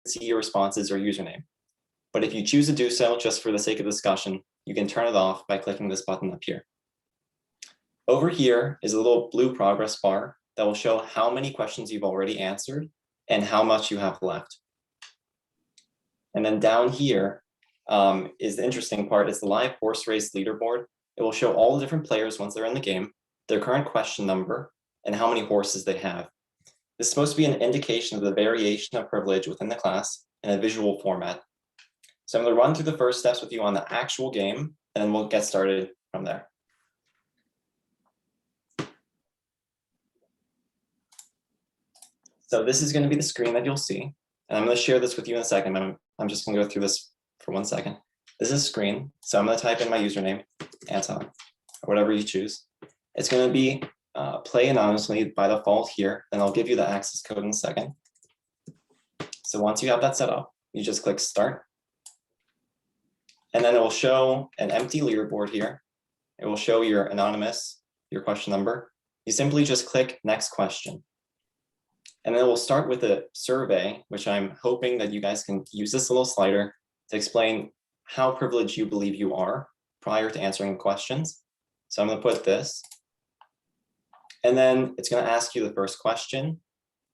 see your responses or username. But if you choose to do so just for the sake of discussion, you can turn it off by clicking this button up here. Over here is a little blue progress bar that will show how many questions you've already answered and how much you have left. And then down here is the interesting part, is the live horse race leaderboard. It will show all the different players once they're in the game, their current question number, and how many horses they have. This is supposed to be an indication of the variation of privilege within the class in a visual format. So I'm going to run through the first steps with you on the actual game, and then we'll get started from there. So this is going to be the screen that you'll see, and I'm going to share this with you in a second. I'm just going to go through this for 1 second. This is a screen, so I'm going to type in my username, Anton, or whatever you choose. It's going to be play anonymously by default here, and I'll give you the access code in a second. So once you have that set up, you just click start. And then it will show an empty leaderboard here. It will show your anonymous, your question number. You simply just click next question. And then it will start with a survey, which I'm hoping that you guys can use this little slider to explain how privileged you believe you are prior to answering the questions. So I'm going to put this. And then it's going to ask you the first question,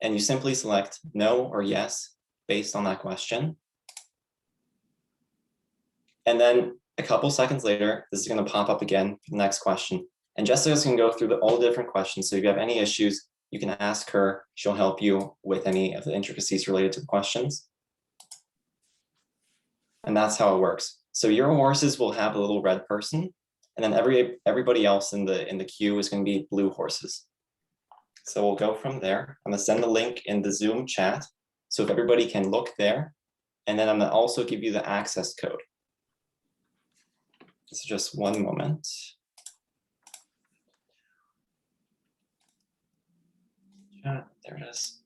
and you simply select no or yes based on that question. And then a couple seconds later, this is going to pop up again for the next question. And Jessica's going to go through all the different questions. So if you have any issues, you can ask her. She'll help you with any of the intricacies related to the questions. And that's how it works. So your horses will have a little red person, and then everybody else in the queue is going to be blue horses. So we'll go from there. I'm going to send the link in the Zoom chat, so if everybody can look there. And then I'm going to also give you the access code. So just one moment. There it is.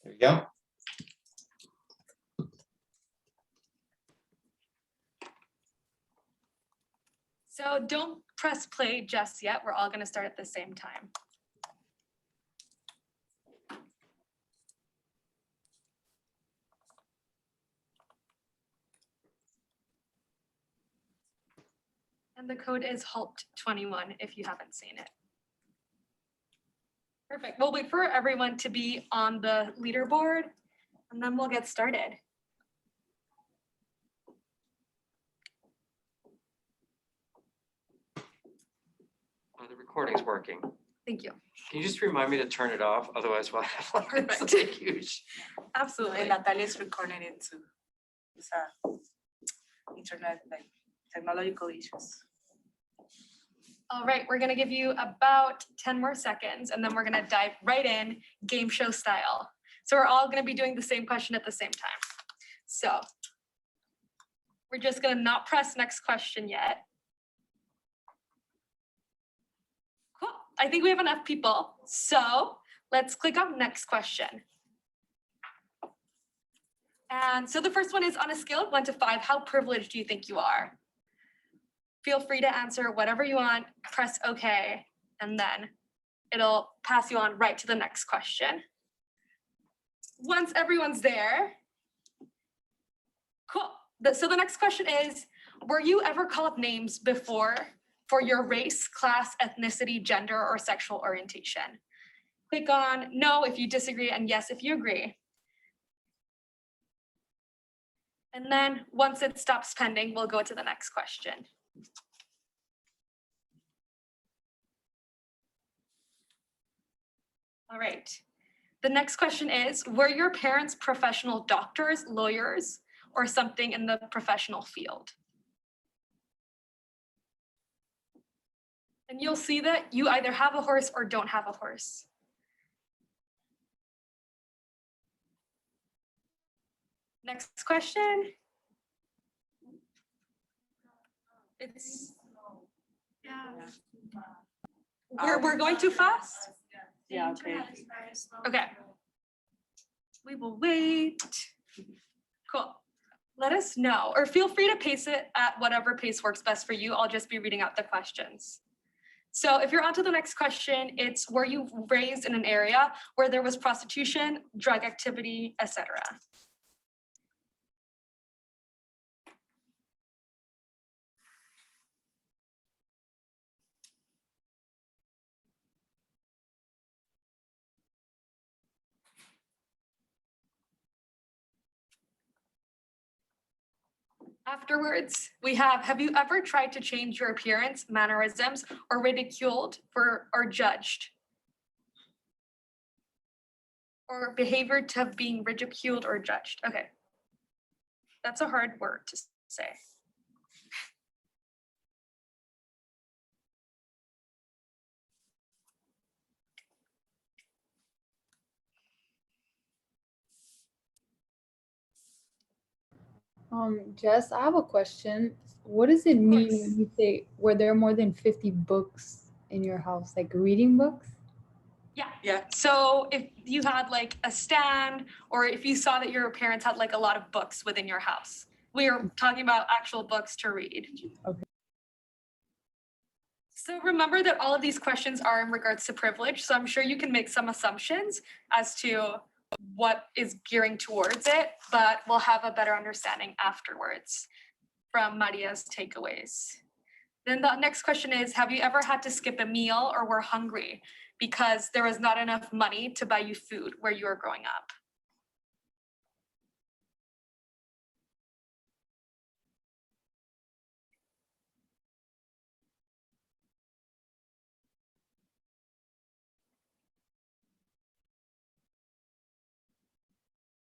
There you go. So don't press play just yet. We're all going to start at the same time. And the code is HALT21 if you haven't seen it. Perfect. We'll wait for everyone to be on the leaderboard, and then we'll get started. The recording's working. Thank you. Can you just remind me to turn it off? Otherwise, we'll have like Perfect. it's huge. Absolutely. And Natalia is recording it too. It's internet, like technological issues. All right, we're going to give you about 10 more seconds, and then we're going to dive right in, game show style. So we're all going to be doing the same question at the same time. So we're just going to not press next question yet. Cool. I think we have enough people. So let's click on next question. And so the first one is, on a scale of 1 to 5, how privileged do you think you are? Feel free to answer whatever you want, press OK, and then it'll pass you on right to the next question. Once everyone's there, cool. So the next question is, were you ever called names before for your race, class, ethnicity, gender, or sexual orientation? Click on no if you disagree and yes if you agree. And then once it stops pending, we'll go to the next question. All right. The next question is, were your parents professional doctors, lawyers, or something in the professional field? And you'll see that you either have a horse or don't have a horse. Next question. It's we're going too fast? Yeah, okay. Okay. We will wait. Cool. Let us know, or feel free to pace it at whatever pace works best for you. I'll just be reading out the questions. So if you're on to the next question, it's were you raised in an area where there was prostitution, drug activity, etc.? Afterwards, we have you ever tried to change your appearance, mannerisms, or ridiculed for or judged? Or behavior to being ridiculed or judged. Okay. That's a hard word to say. Jess, I have a question. What does it mean course. when you say were there more than 50 books in your house, like reading books? Yeah. Yeah. So if you had like a stand, or if you saw that your parents had like a lot of books within your house, we are talking about actual books to read. Okay. So remember that all of these questions are in regards to privilege. So I'm sure you can make some assumptions as to what is gearing towards it, but we'll have a better understanding afterwards from Maria's takeaways. Then the next question is, have you ever had to skip a meal or were hungry because there was not enough money to buy you food where you were growing up?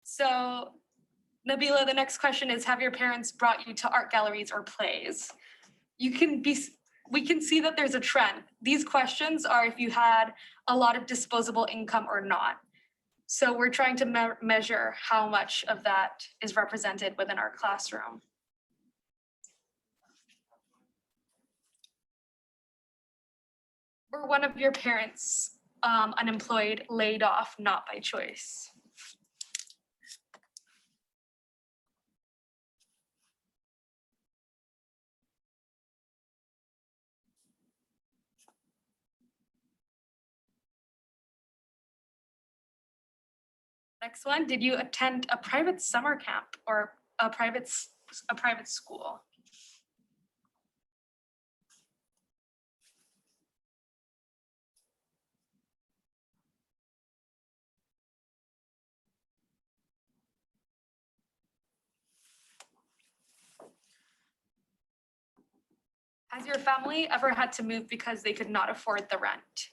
So Nabila, the next question is, have your parents brought you to art galleries or plays? We can see that there's a trend. These questions are if you had a lot of disposable income or not. So we're trying to measure how much of that is represented within our classroom. Were one of your parents unemployed, laid off, not by choice? Next one, did you attend a private summer camp or a private school? Has your family ever had to move because they could not afford the rent?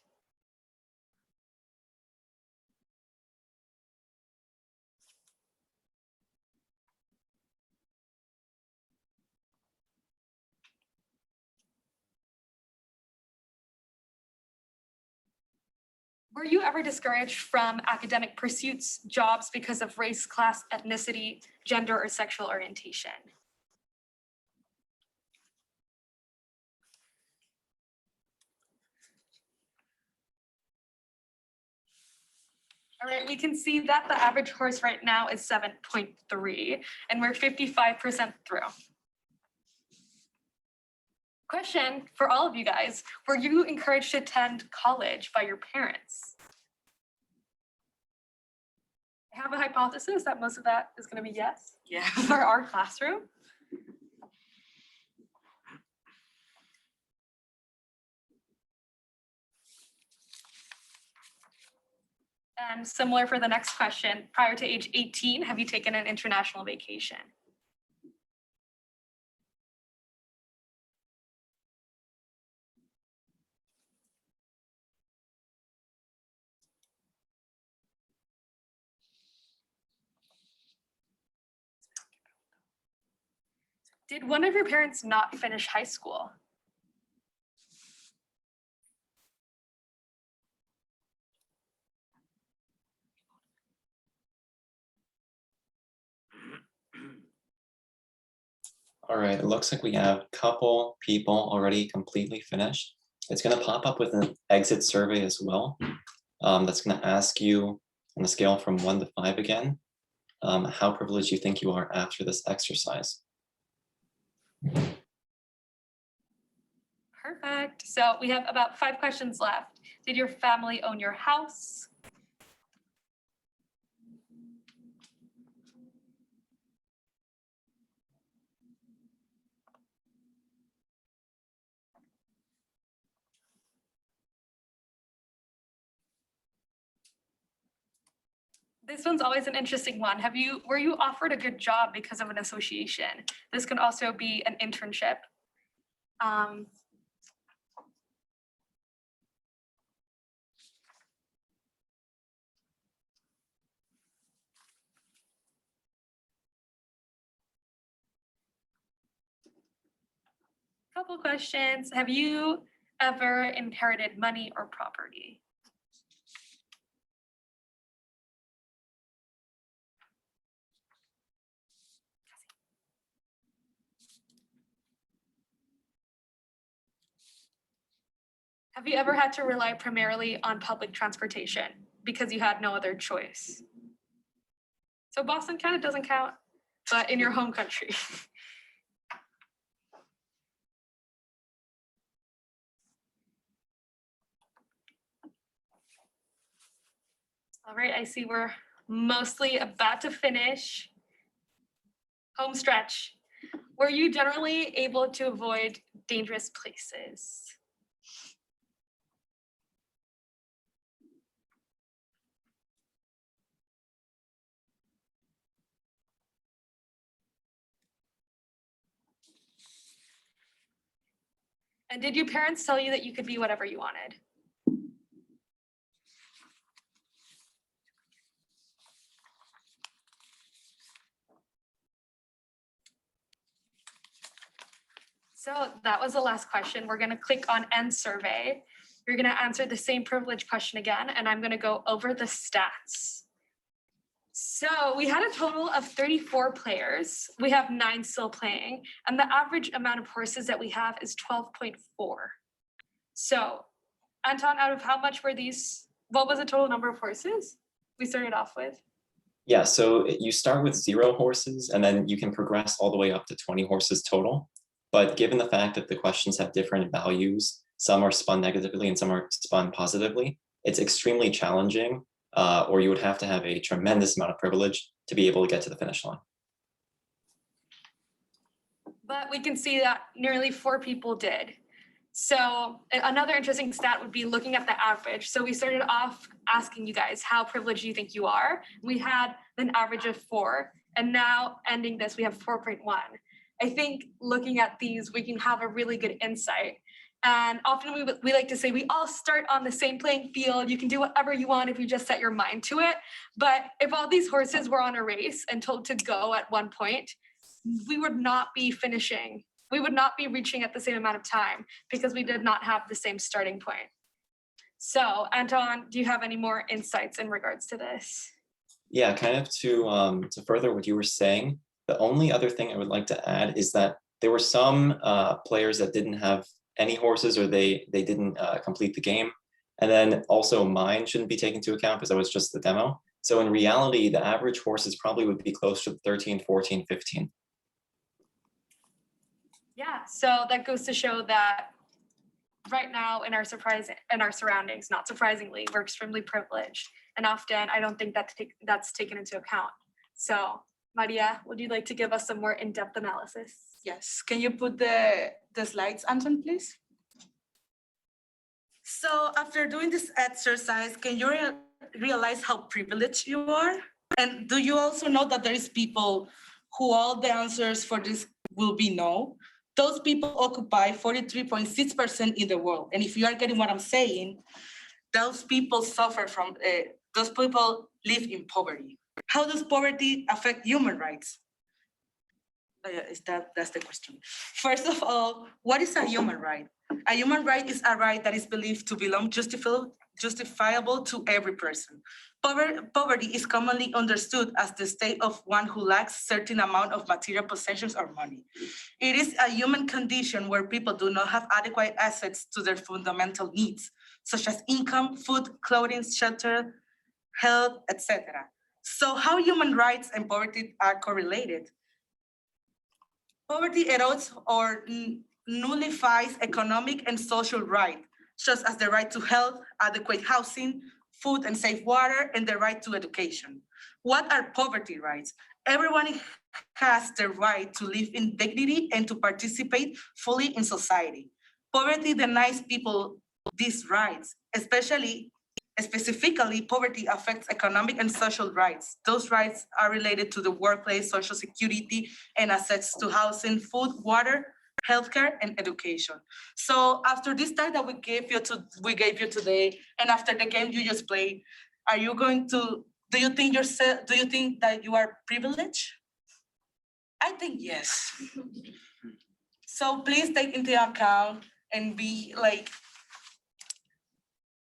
Were you ever discouraged from academic pursuits, jobs because of race, class, ethnicity, gender, or sexual orientation? All right, we can see that the average course right now is 7.3, and we're 55% through. Question for all of you guys, were you encouraged to attend college by your parents? I have a hypothesis that most of that is going to be yes Yeah. for our classroom. And similar for the next question, prior to age 18, have you taken an international vacation? Did one of your parents not finish high school? All right, it looks like we have a couple people already completely finished. It's gonna pop up with an exit survey as well. That's gonna ask you on a scale from 1 to 5 again, how privileged you think you are after this exercise. Perfect. So we have about 5 questions left. Did your family own your house? This one's always an interesting one. Were you offered a good job because of an association? This can also be an internship. Couple questions. Have you ever inherited money or property? Have you ever had to rely primarily on public transportation because you had no other choice? So Boston kind of doesn't count, but in your home country. All right, I see we're mostly about to finish. Home stretch. Were you generally able to avoid dangerous places? And did your parents tell you that you could be whatever you wanted? So that was the last question. We're going to click on End Survey. You're going to answer the same privilege question again, and I'm going to go over the stats. So we had a total of 34 players. We have 9 still playing, and the average amount of horses that we have is 12.4. So Anton, out of how much were these? What was the total number of horses we started off with? Yeah, so you start with 0 horses, and then you can progress all the way up to 20 horses total. But given the fact that the questions have different values, some are spun negatively and some are spun positively, it's extremely challenging, or you would have to have a tremendous amount of privilege to be able to get to the finish line. But we can see that nearly 4 people did. So another interesting stat would be looking at the average. So we started off asking you guys, how privileged do you think you are? We had an average of 4, and now ending this, we have 4.1. I think looking at these, we can have a really good insight. And often we like to say we all start on the same playing field. You can do whatever you want if you just set your mind to it. But if all these horses were on a race and told to go at one point, we would not be finishing. We would not be reaching at the same amount of time because we did not have the same starting point. So Anton, do you have any more insights in regards to this? Yeah, kind of to further what you were saying, the only other thing I would like to add is that there were some players that didn't have any horses, or they didn't complete the game. And then also mine shouldn't be taken into account because that was just the demo. So in reality, the average horses probably would be close to 13, 14, 15. Yeah, so that goes to show that right now in our surroundings, not surprisingly, we're extremely privileged. And often I don't think that's taken into account. So Maria, would you like to give us some more in-depth analysis? Yes, can you put the slides, Anton, please? So after doing this exercise, can you realize how privileged you are? And do you also know that there is people who all the answers for this will be no? Those people occupy 43.6% in the world. And if you are getting what I'm saying, those people suffer from, those people live in poverty. How does poverty affect human rights? That's the question. First of all, what is a human right? A human right is a right that is believed to belong justifiable to every person. Poverty is commonly understood as the state of one who lacks certain amount of material possessions or money. It is a human condition where people do not have adequate access to their fundamental needs, such as income, food, clothing, shelter, health, etc. So how human rights and poverty are correlated? Poverty erodes or nullifies economic and social rights, such as the right to health, adequate housing, food and safe water, and the right to education. What are poverty rights? Everyone has the right to live in dignity and to participate fully in society. Poverty denies people these rights, specifically, poverty affects economic and social rights. Those rights are related to the workplace, social security, and access to housing, food, water, healthcare, and education. So after this time that we gave you today, and after the game you just played, are you going to? Do you think that you are privileged? I think yes. So please take into account and be like,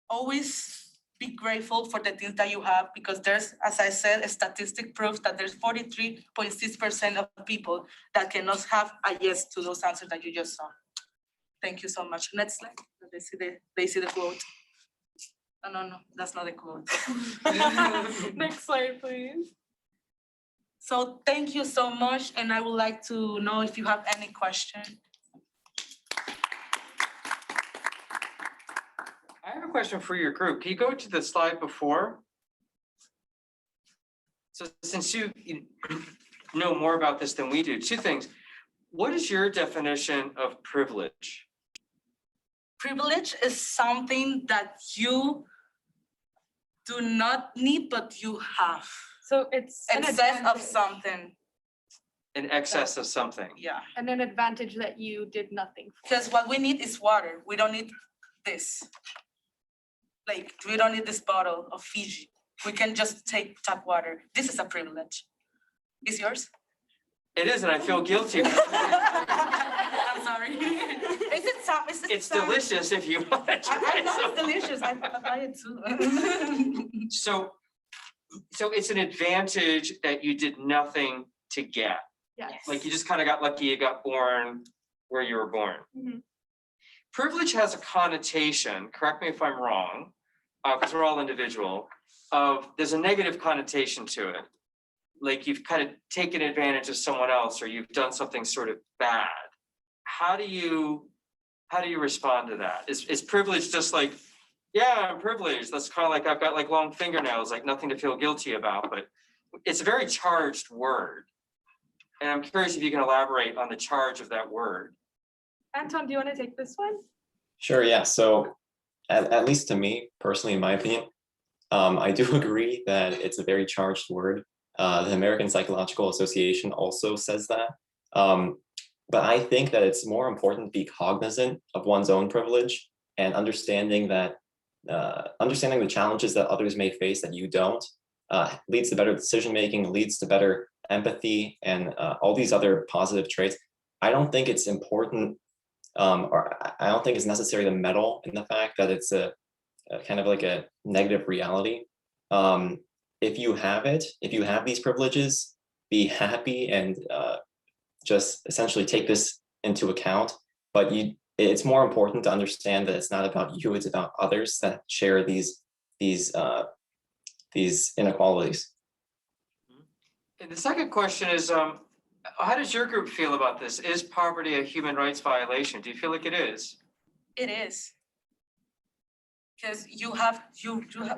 always be grateful for the things that you have, because there's, as I said, a statistic proves that there's 43.6% of people that cannot have a yes to those answers that you just saw. Thank you so much. Next slide. They see the quote. No, that's not the quote. Next slide, please. So thank you so much, and I would like to know if you have any question. I have a question for your group. Can you go to the slide before? So since you know more about this than we do, two things. What is your definition of privilege? Privilege is something that you do not need, but you have. So it's an Excess of advantage, something, In excess of something. yeah. and an advantage that you did nothing for. Because what we need is water. We don't need this. Like, we don't need this bottle of Fiji. We can just take tap water. This is a privilege. Is yours? It is, and I feel guilty. I'm sorry. Is it some? It's delicious if you want to I try know some. it's delicious. I buy it too. So it's an advantage that you did nothing to get. Yes. Like you just kind of got lucky, you got born where you were born. Mhm. Privilege has a connotation, correct me if I'm wrong, because we're all individual, of there's a negative connotation to it. Like you've kind of taken advantage of someone else, or you've done something sort of bad. How do you respond to that? Is privilege just like, yeah, I'm privileged. That's kind of like I've got like long fingernails, like nothing to feel guilty about, but it's a very charged word. And I'm curious if you can elaborate on the charge of that word. Anton, do you want to take this one? Sure, yeah. So at least to me, personally, in my opinion, I do agree that it's a very charged word. The American Psychological Association also says that. But I think that it's more important to be cognizant of one's own privilege and understanding that understanding the challenges that others may face that you don't leads to better decision making, leads to better empathy, and all these other positive traits. I don't think it's important, or I don't think it's necessary to meddle in the fact that it's a kind of like a negative reality. If you have it, if you have these privileges, be happy and just essentially take this into account. But it's more important to understand that it's not about you; it's about others that share these inequalities. And the second question is, how does your group feel about this? Is poverty a human rights violation? Do you feel like it is? It is. Because you have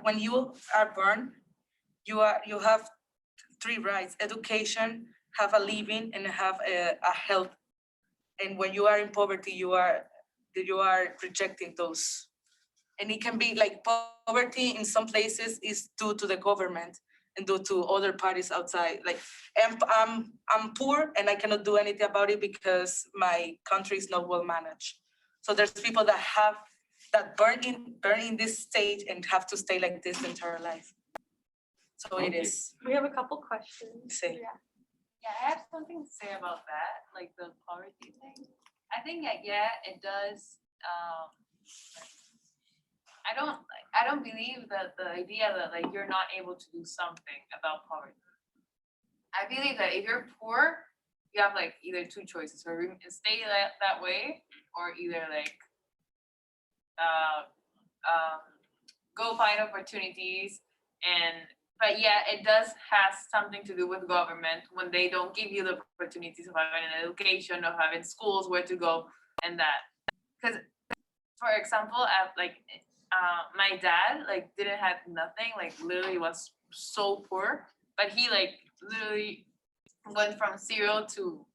when you are born, you have three rights: education, have a living, and have a health. And when you are in poverty, you are rejecting those. And it can be like poverty in some places is due to the government and due to other parties outside. Like I'm poor and I cannot do anything about it because my country is not well managed. So there's people that burn in this state and have to stay like this their entire life. So Thank it you. is. We have a couple questions. Say. Yeah. Yeah, I have something to say about that, like the poverty thing. I think that, yeah, it does. I don't believe that the idea that like you're not able to do something about poverty. I believe that if you're poor, you have like either two choices, or stay that way, or either like go find opportunities. But yeah, it does has something to do with government when they don't give you the opportunities of having an education, of having schools where to go. and that, because for example, my dad like didn't have nothing, like literally was so poor, but he like literally went from zero to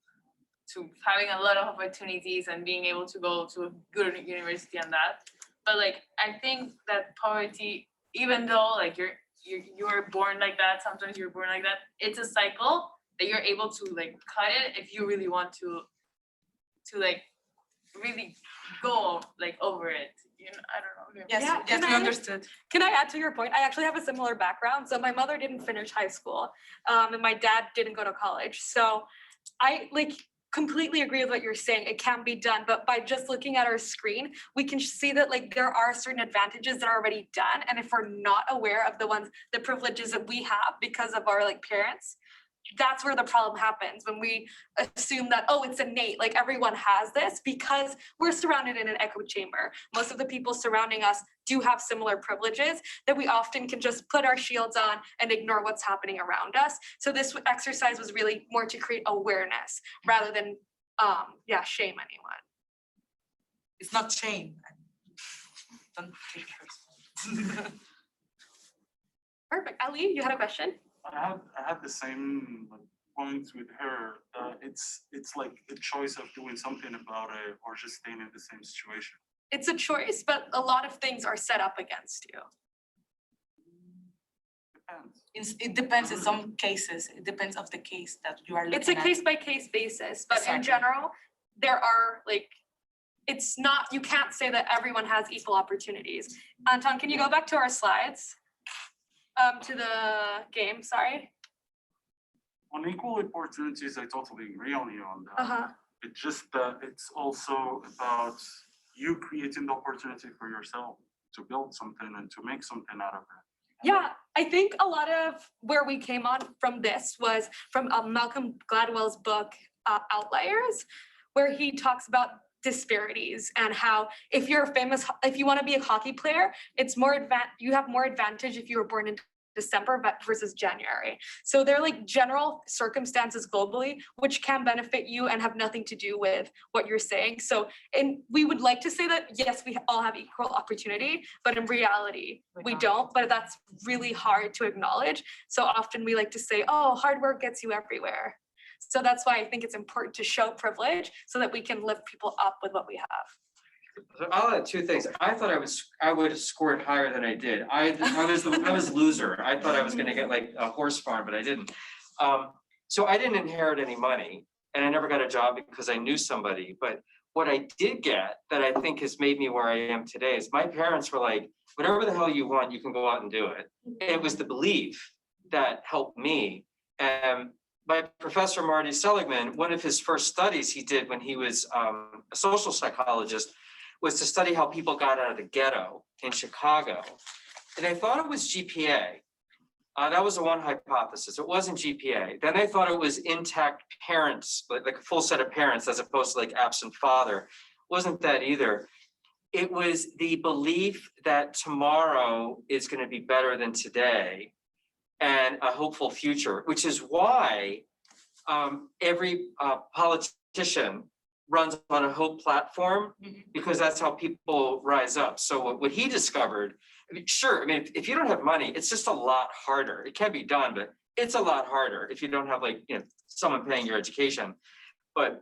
having a lot of opportunities and being able to go to a good university and that. But like I think that poverty, even though like you're born like that, sometimes you're born like that, it's a cycle that you're able to like cut it if you really want to like really go like over it. You know, I don't know. Yes, Yeah, yes, can we I- understood. Can I add to your point? I actually have a similar background. So my mother didn't finish high school, and my dad didn't go to college. So I like completely agree with what you're saying. It can be done, but by just looking at our screen, we can see that like there are certain advantages that are already done. And if we're not aware of the privileges that we have because of our like parents, that's where the problem happens, when we assume that, oh, it's innate, like everyone has this, because we're surrounded in an echo chamber. Most of the people surrounding us do have similar privileges that we often can just put our shields on and ignore what's happening around us. So this exercise was really more to create awareness rather than shame anyone. It's not shame. Don't take it personally. Perfect. Ali, you had a question? I have the same like, points with her. It's like a choice of doing something about it or just staying in the same situation. It's a choice, but a lot of things are set up against you. Depends. It depends in some cases. It depends of the case that you are looking It's a at. case by case basis, but in Exactly. general, there are like, it's not, you can't say that everyone has equal opportunities. Anton, can you go back to our slides? To the game, sorry. On equal opportunities, I totally agree on you on that. Uh-huh. It's just that it's also about you creating the opportunity for yourself to build something and to make something out of it. Yeah, I think a lot of where we came on from this was from Malcolm Gladwell's book, Outliers, where he talks about disparities and how if you want to be a hockey player, it's you have more advantage if you were born in December versus January. So they're like general circumstances globally, which can benefit you and have nothing to do with what you're saying. So, and we would like to say that, yes, we all have equal opportunity, but in reality, we don't, but that's really hard to acknowledge. So often we like to say, oh, hard work gets you everywhere. So that's why I think it's important to show privilege so that we can lift people up with what we have. So I'll add two things. I thought I would have scored higher than I did. I was loser. I thought I was gonna get like a horse farm, but I didn't. So I didn't inherit any money and I never got a job because I knew somebody. But what I did get that I think has made me where I am today is my parents were like, whatever the hell you want, you can go out and do it. It was the belief that helped me. By Professor Marty Seligman, one of his first studies he did when he was a social psychologist was to study how people got out of the ghetto in Chicago. And they thought it was GPA. That was the one hypothesis. It wasn't GPA. Then they thought it was intact parents, like a full set of parents as opposed to like absent father. Wasn't that either. It was the belief that tomorrow is going to be better than today and a hopeful future, which is why every politician runs on a hope platform, because that's how people rise up. So what he discovered, if you don't have money, it's just a lot harder. It can be done, but it's a lot harder if you don't have someone paying your education. But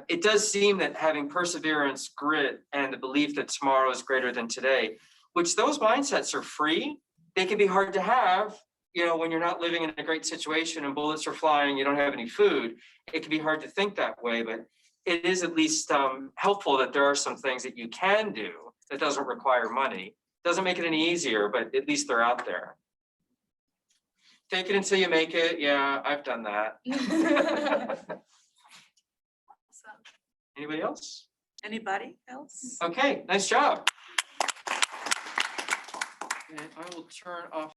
it does seem that having perseverance, grit, and the belief that tomorrow is greater than today, which those mindsets are free, they can be hard to have. When you're not living in a great situation and bullets are flying, you don't have any food, it can be hard to think that way, but it is at least helpful that there are some things that you can do that doesn't require money. Doesn't make it any easier, but at least they're out there. Fake it until you make it. Yeah, I've done that. Anybody else? Anybody else? Okay, nice job. And I will turn off